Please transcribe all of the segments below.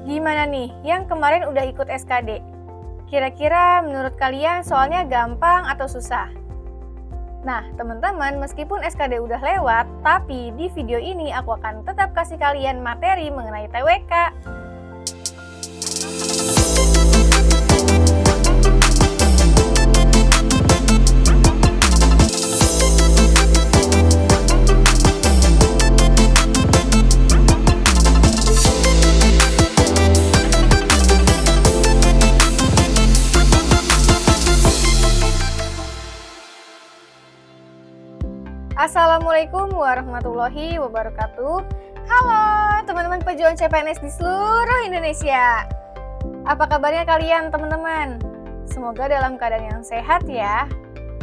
Gimana nih yang kemarin udah ikut SKD? Kira-kira menurut kalian soalnya gampang atau susah? Nah, teman-teman, meskipun SKD udah lewat, tapi di video ini aku akan tetap kasih kalian materi mengenai TWK. Assalamualaikum warahmatullahi wabarakatuh. Halo teman-teman pejuang CPNS di seluruh Indonesia. Apa kabarnya kalian teman-teman? Semoga dalam keadaan yang sehat ya.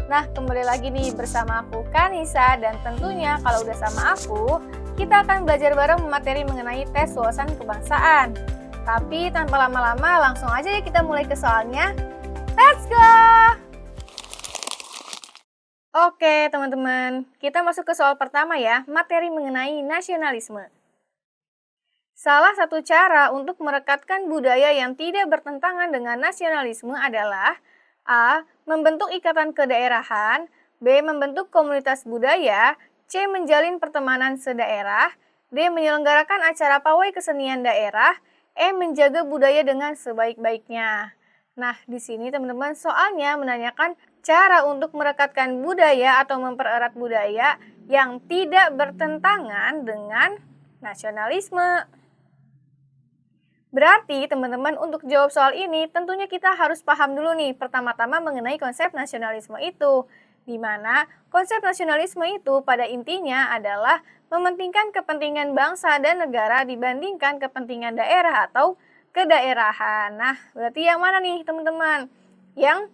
Nah, kembali lagi nih bersama aku Kanisa, dan tentunya kalau udah sama aku, kita akan belajar bareng materi mengenai tes wawasan kebangsaan. Tapi tanpa lama-lama, langsung aja ya kita mulai ke soalnya. Let's go! Oke teman-teman, kita masuk ke soal pertama ya, materi mengenai nasionalisme. Salah satu cara untuk merekatkan budaya yang tidak bertentangan dengan nasionalisme adalah A. Membentuk ikatan kedaerahan, B. Membentuk komunitas budaya, C. Menjalin pertemanan sedaerah, D. Menyelenggarakan acara pawai kesenian daerah, E. Menjaga budaya dengan sebaik-baiknya. Nah, di sini teman-teman soalnya menanyakan cara untuk merekatkan budaya atau mempererat budaya yang tidak bertentangan dengan nasionalisme. Berarti teman-teman untuk jawab soal ini tentunya kita harus paham dulu nih pertama-tama mengenai konsep nasionalisme itu. Di mana konsep nasionalisme itu pada intinya adalah mementingkan kepentingan bangsa dan negara dibandingkan kepentingan daerah atau kedaerahan. Nah, berarti yang mana nih teman-teman? Yang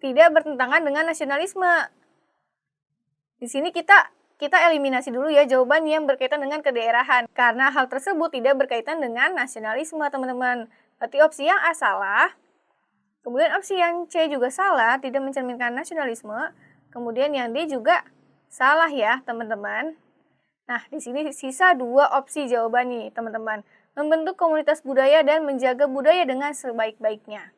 tidak bertentangan dengan nasionalisme. Di sini kita eliminasi dulu ya jawaban yang berkaitan dengan kedaerahan, karena hal tersebut tidak berkaitan dengan nasionalisme, teman-teman. Berarti opsi yang A salah, kemudian opsi yang C juga salah, tidak mencerminkan nasionalisme, kemudian yang D juga salah ya, teman-teman. Nah, di sini sisa dua opsi jawaban nih, teman-teman. Membentuk komunitas budaya dan menjaga budaya dengan sebaik-baiknya.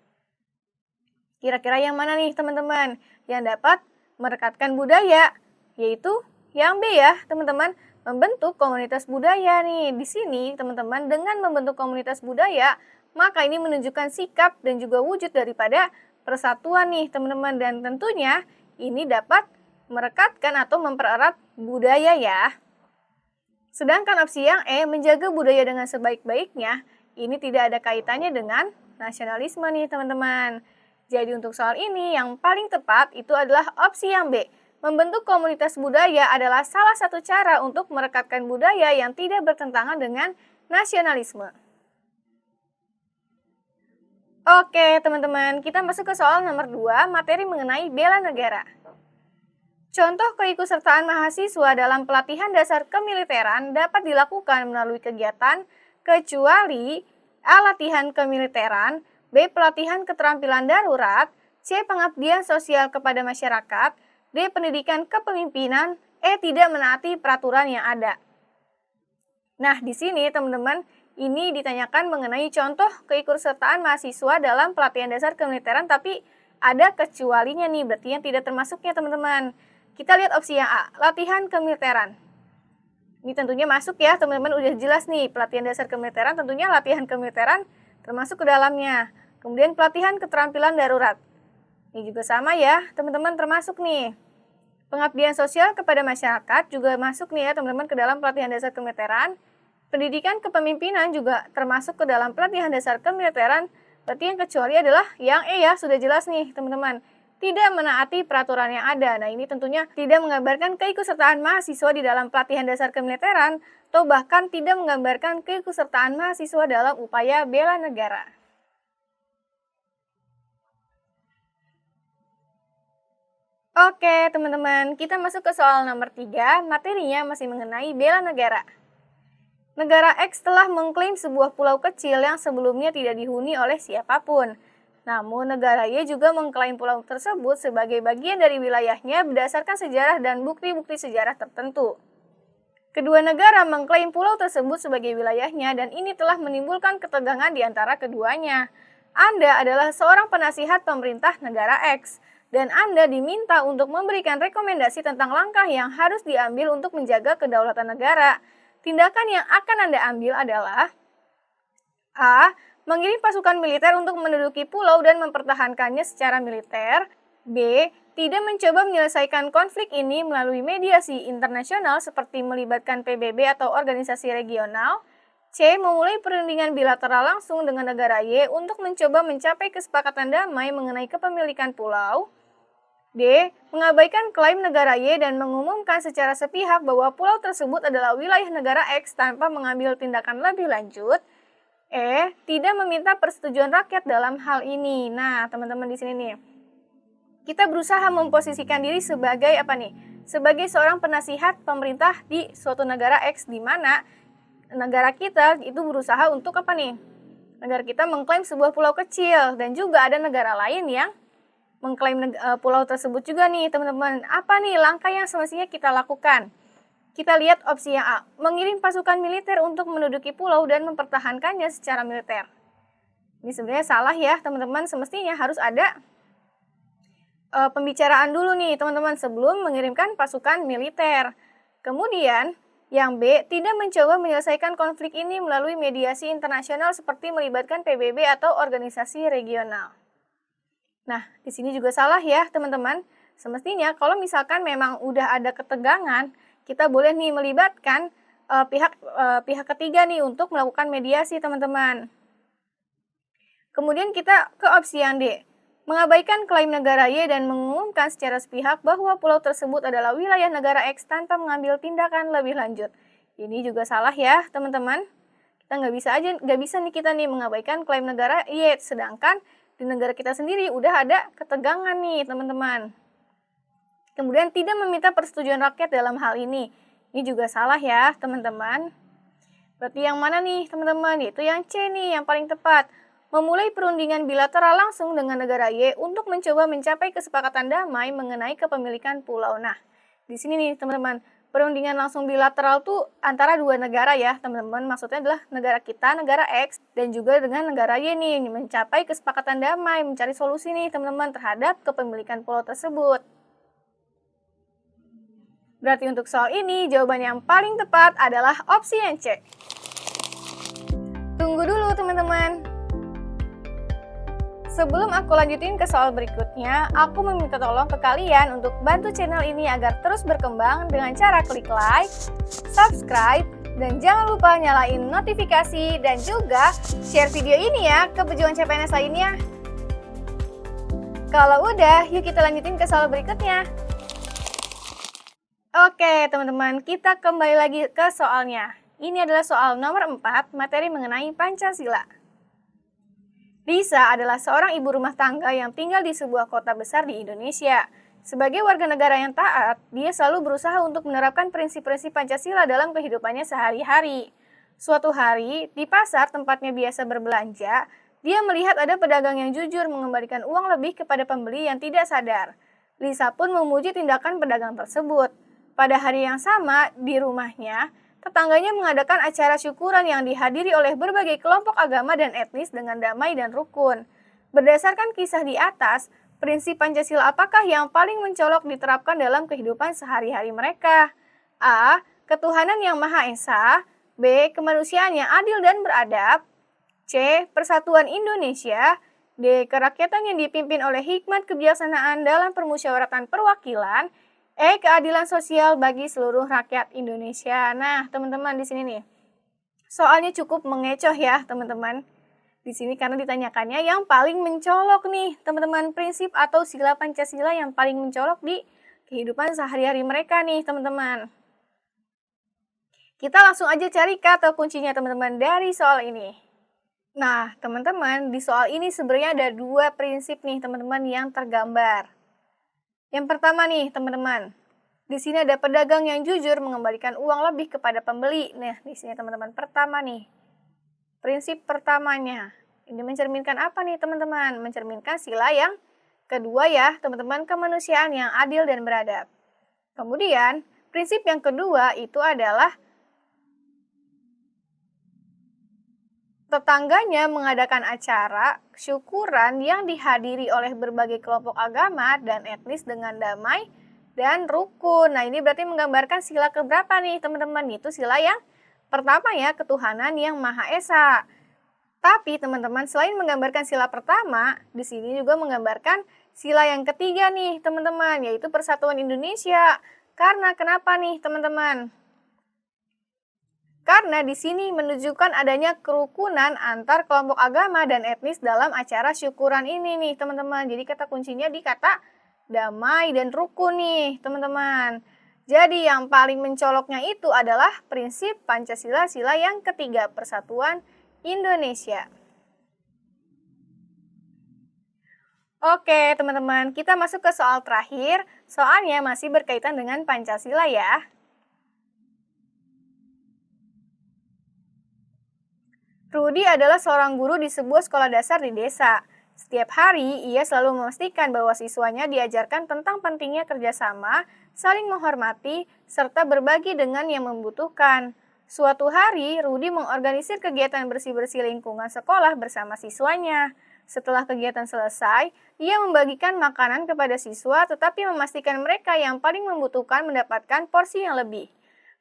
Kira-kira yang mana nih teman-teman yang dapat merekatkan budaya? Yaitu yang B ya teman-teman, membentuk komunitas budaya nih. Di sini teman-teman dengan membentuk komunitas budaya, maka ini menunjukkan sikap dan juga wujud daripada persatuan nih teman-teman. Dan tentunya ini dapat merekatkan atau mempererat budaya ya. Sedangkan opsi yang E, menjaga budaya dengan sebaik-baiknya, ini tidak ada kaitannya dengan nasionalisme nih teman-teman. Jadi untuk soal ini yang paling tepat itu adalah opsi yang B. Membentuk komunitas budaya adalah salah satu cara untuk merekatkan budaya yang tidak bertentangan dengan nasionalisme. Oke teman-teman, kita masuk ke soal nomor 2, materi mengenai bela negara. Contoh keikutsertaan mahasiswa dalam pelatihan dasar kemiliteran dapat dilakukan melalui kegiatan kecuali A. Latihan kemiliteran, B. Pelatihan keterampilan darurat, C. Pengabdian sosial kepada masyarakat, D. Pendidikan kepemimpinan, E. Tidak menaati peraturan yang ada. Nah, di sini teman-teman, ini ditanyakan mengenai contoh keikutsertaan mahasiswa dalam pelatihan dasar kemiliteran, tapi ada kecualinya nih, berarti yang tidak termasuknya teman-teman. Kita lihat opsi yang A, latihan kemiliteran. Ini tentunya masuk ya, teman-teman udah jelas nih, pelatihan dasar kemiliteran tentunya latihan kemiliteran termasuk ke dalamnya. Kemudian pelatihan keterampilan darurat. Ini juga sama ya, teman-teman termasuk nih. Pengabdian sosial kepada masyarakat juga masuk nih ya, teman-teman ke dalam pelatihan dasar kemiliteran. Pendidikan kepemimpinan juga termasuk ke dalam pelatihan dasar kemiliteran. Berarti yang kecuali adalah yang E ya, sudah jelas nih, teman-teman. Tidak menaati peraturan yang ada. Nah, ini tentunya tidak menggambarkan keikutsertaan mahasiswa di dalam pelatihan dasar kemiliteran atau bahkan tidak menggambarkan keikutsertaan mahasiswa dalam upaya bela negara. Oke, teman-teman, kita masuk ke soal nomor 3, materinya masih mengenai bela negara. Negara X telah mengklaim sebuah pulau kecil yang sebelumnya tidak dihuni oleh siapapun. Namun, negara Y juga mengklaim pulau tersebut sebagai bagian dari wilayahnya berdasarkan sejarah dan bukti-bukti sejarah tertentu. Kedua negara mengklaim pulau tersebut sebagai wilayahnya dan ini telah menimbulkan ketegangan di antara keduanya. Anda adalah seorang penasihat pemerintah negara X dan Anda diminta untuk memberikan rekomendasi tentang langkah yang harus diambil untuk menjaga kedaulatan negara. Tindakan yang akan Anda ambil adalah A. Mengirim pasukan militer untuk menduduki pulau dan mempertahankannya secara militer. B. Tidak mencoba menyelesaikan konflik ini melalui mediasi internasional seperti melibatkan PBB atau organisasi regional. C. Memulai perundingan bilateral langsung dengan negara Y untuk mencoba mencapai kesepakatan damai mengenai kepemilikan pulau. D. Mengabaikan klaim negara Y dan mengumumkan secara sepihak bahwa pulau tersebut adalah wilayah negara X tanpa mengambil tindakan lebih lanjut. E. Tidak meminta persetujuan rakyat dalam hal ini. Nah, teman-teman di sini nih, kita berusaha memposisikan diri sebagai apa nih? Sebagai seorang penasihat pemerintah di suatu negara X, di mana negara kita itu berusaha untuk apa nih? Negara kita mengklaim sebuah pulau kecil dan juga ada negara lain yang mengklaim pulau tersebut juga nih, teman-teman. Apa nih langkah yang semestinya kita lakukan? Kita lihat opsi yang A, mengirim pasukan militer untuk menduduki pulau dan mempertahankannya secara militer. Ini sebenarnya salah ya, teman-teman. Semestinya harus ada pembicaraan dulu nih teman-teman sebelum mengirimkan pasukan militer. Kemudian yang B, tidak mencoba menyelesaikan konflik ini melalui mediasi internasional seperti melibatkan PBB atau organisasi regional. Nah, di sini juga salah ya teman-teman. Semestinya kalau misalkan memang udah ada ketegangan, kita boleh nih melibatkan pihak ketiga nih untuk melakukan mediasi teman-teman. Kemudian kita ke opsi yang D, mengabaikan klaim negara Y dan mengumumkan secara sepihak bahwa pulau tersebut adalah wilayah negara X tanpa mengambil tindakan lebih lanjut. Ini juga salah ya teman-teman. Kita nggak bisa nih kita nih mengabaikan klaim negara Y, sedangkan di negara kita sendiri udah ada ketegangan nih teman-teman. Kemudian tidak meminta persetujuan rakyat dalam hal ini. Ini juga salah ya teman-teman. Berarti yang mana nih teman-teman? Yaitu yang C nih yang paling tepat. Memulai perundingan bilateral langsung dengan negara Y untuk mencoba mencapai kesepakatan damai mengenai kepemilikan pulau. Nah, di sini nih teman-teman, perundingan langsung bilateral tuh antara dua negara ya teman-teman. Maksudnya adalah negara kita, negara X, dan juga dengan negara Y nih, mencapai kesepakatan damai, mencari solusi nih teman-teman terhadap kepemilikan pulau tersebut. Berarti untuk soal ini, jawaban yang paling tepat adalah opsi yang C. Tunggu dulu teman-teman. Sebelum aku lanjutin ke soal berikutnya, aku meminta tolong ke kalian untuk bantu channel ini agar terus berkembang dengan cara klik like, subscribe, dan jangan lupa nyalain notifikasi dan juga share video ini ya ke pejuang CPNS lainnya. Kalau udah, yuk kita lanjutin ke soal berikutnya. Oke teman-teman, kita kembali lagi ke soalnya. Ini adalah soal nomor 4, materi mengenai Pancasila. Lisa adalah seorang ibu rumah tangga yang tinggal di sebuah kota besar di Indonesia. Sebagai warga negara yang taat, dia selalu berusaha untuk menerapkan prinsip-prinsip Pancasila dalam kehidupannya sehari-hari. Suatu hari, di pasar tempatnya biasa berbelanja, dia melihat ada pedagang yang jujur mengembalikan uang lebih kepada pembeli yang tidak sadar. Lisa pun memuji tindakan pedagang tersebut. Pada hari yang sama, di rumahnya, tetangganya mengadakan acara syukuran yang dihadiri oleh berbagai kelompok agama dan etnis dengan damai dan rukun. Berdasarkan kisah di atas, prinsip Pancasila apakah yang paling mencolok diterapkan dalam kehidupan sehari-hari mereka? A. Ketuhanan yang Maha Esa. B. Kemanusiaan yang adil dan beradab. C. Persatuan Indonesia. D. Kerakyatan yang dipimpin oleh hikmat kebijaksanaan dalam permusyawaratan perwakilan. Keadilan sosial bagi seluruh rakyat Indonesia. Nah, teman-teman di sini nih, soalnya cukup mengecoh ya, teman-teman. Di sini karena ditanyakannya yang paling mencolok nih, teman-teman, prinsip atau sila Pancasila yang paling mencolok di kehidupan sehari-hari mereka nih, teman-teman. Kita langsung aja cari kata kuncinya, teman-teman, dari soal ini. Nah, teman-teman, di soal ini sebenarnya ada dua prinsip nih, teman-teman, yang tergambar. Yang pertama nih teman-teman, di sini ada pedagang yang jujur mengembalikan uang lebih kepada pembeli. Nah, di sini teman-teman, pertama nih, prinsip pertamanya. Ini mencerminkan apa nih teman-teman? Mencerminkan sila yang kedua ya teman-teman, kemanusiaan yang adil dan beradab. Kemudian, Prinsip yang kedua itu adalah tetangganya mengadakan acara syukuran yang dihadiri oleh berbagai kelompok agama dan etnis dengan damai dan rukun. Nah, ini berarti menggambarkan sila keberapa nih, teman-teman? Itu sila yang pertama ya, ketuhanan yang Maha Esa. Tapi, teman-teman, selain menggambarkan sila pertama, di sini juga menggambarkan sila yang ketiga nih, teman-teman, yaitu Persatuan Indonesia. Karena kenapa nih, teman-teman? Karena di sini menunjukkan adanya kerukunan antar kelompok agama dan etnis dalam acara syukuran ini nih, teman-teman. Jadi kata kuncinya di kata damai dan rukun nih, teman-teman. Jadi yang paling mencoloknya itu adalah prinsip Pancasila sila yang ketiga, Persatuan Indonesia. Oke, teman-teman, kita masuk ke soal terakhir. Soalnya masih berkaitan dengan Pancasila ya. Rudi adalah seorang guru di sebuah sekolah dasar di desa. Setiap hari, ia selalu memastikan bahwa siswanya diajarkan tentang pentingnya kerjasama, saling menghormati, serta berbagi dengan yang membutuhkan. Suatu hari, Rudi mengorganisir kegiatan bersih-bersih lingkungan sekolah bersama siswanya. Setelah kegiatan selesai, ia membagikan makanan kepada siswa tetapi memastikan mereka yang paling membutuhkan mendapatkan porsi yang lebih.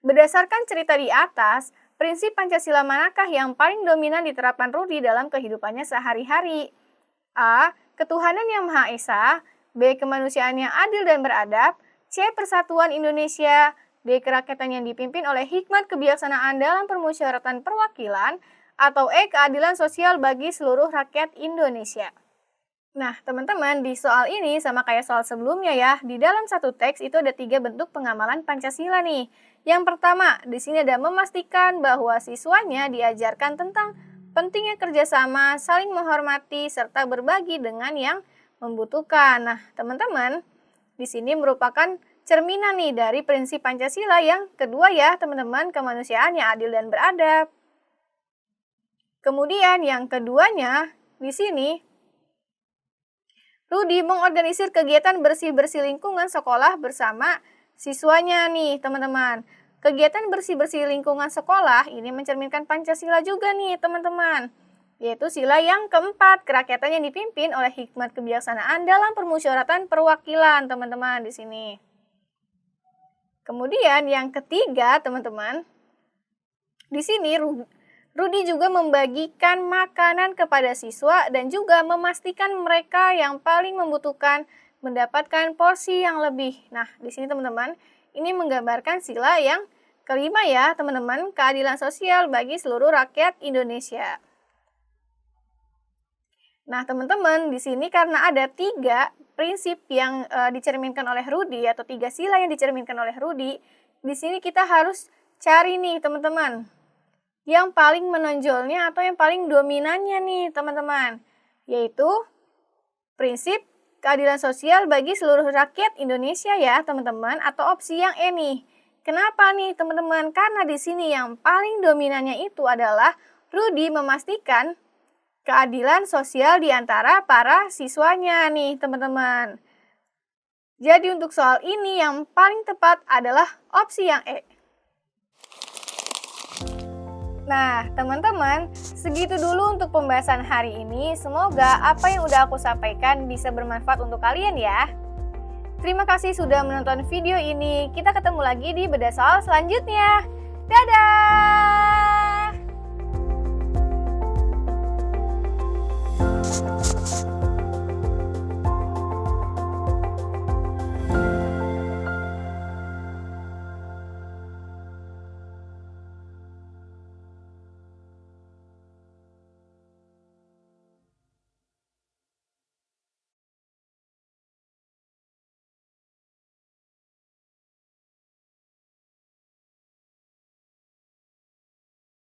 Berdasarkan cerita di atas, prinsip Pancasila manakah yang paling dominan diterapkan Rudi dalam kehidupannya sehari-hari? A. Ketuhanan yang Maha Esa. B. Kemanusiaan yang adil dan beradab. C. Persatuan Indonesia. D. Kerakyatan yang dipimpin oleh hikmat kebijaksanaan dalam permusyawaratan perwakilan. Atau E. Keadilan sosial bagi seluruh rakyat Indonesia. Nah, teman-teman, di soal ini sama kayak soal sebelumnya ya, di dalam satu teks itu ada 3 bentuk pengamalan Pancasila nih. Yang pertama, di sini ada memastikan bahwa siswanya diajarkan tentang pentingnya kerjasama, saling menghormati, serta berbagi dengan yang membutuhkan. Nah, teman-teman, di sini merupakan cerminan nih dari prinsip Pancasila yang kedua ya, teman-teman, kemanusiaan yang adil dan beradab. Kemudian yang keduanya, di sini Rudi mengorganisir kegiatan bersih-bersih lingkungan sekolah bersama siswanya nih, teman-teman. Kegiatan bersih-bersih lingkungan sekolah ini mencerminkan Pancasila juga nih, teman-teman. Yaitu sila yang keempat, kerakyatan yang dipimpin oleh hikmat kebijaksanaan dalam permusyawaratan perwakilan, teman-teman, di sini. Kemudian yang ketiga, teman-teman, di sini Rudi juga membagikan makanan kepada siswa dan juga memastikan mereka yang paling membutuhkan mendapatkan porsi yang lebih. Nah, di sini teman-teman, ini menggambarkan sila yang kelima ya, teman-teman, keadilan sosial bagi seluruh rakyat Indonesia. Nah, teman-teman, di sini karena ada 3 prinsip yang dicerminkan oleh Rudi atau 3 sila yang dicerminkan oleh Rudi, di sini kita harus cari nih, teman-teman, yang paling menonjolnya atau yang paling dominannya nih, teman-teman, yaitu prinsip keadilan sosial bagi seluruh rakyat Indonesia ya, teman-teman, atau opsi yang E nih. Kenapa nih, teman-teman? Karena di sini yang paling dominannya itu adalah Rudi memastikan keadilan sosial di antara para siswanya nih, teman-teman. Jadi untuk soal ini yang paling tepat adalah opsi yang E. Nah, teman-teman, segitu dulu untuk pembahasan hari ini. Semoga apa yang udah aku sampaikan bisa bermanfaat untuk kalian ya. Terima kasih sudah menonton video ini. Kita ketemu lagi di bedah soal selanjutnya. Dadah!